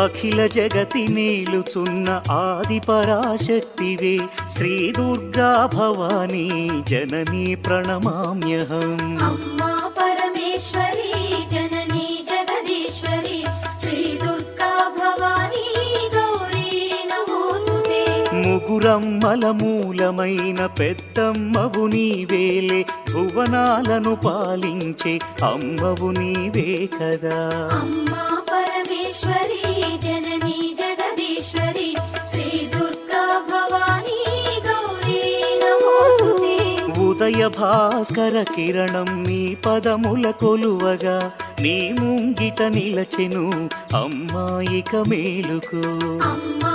అఖిల జగతి నేలుచున్న ఆది పరాశక్తివే శ్రీ దుర్గా భవానీ జననీ ప్రణమామ్యహం. అమ్మా పరమేశ్వరి జననీ జగదీశ్వరి శ్రీ దుర్గా భవానీ గౌరీ నమోస్తుతే. ముగురమ్మల మూలమైన పెద్దమ్మవు నీవేలే, భువనాలను పాలించే అమ్మవు నీవే కదా. అమ్మా పరమేశ్వరి జననీ జగదీశ్వరి శ్రీ దుర్గా భవానీ గౌరీ నమోస్తుతే. ఉదయ భాస్కర కిరణం నీ పదముల కొలువగా, నీ ముంగిట నిలచెను అమ్మాయిక మేలుకు. అమ్మా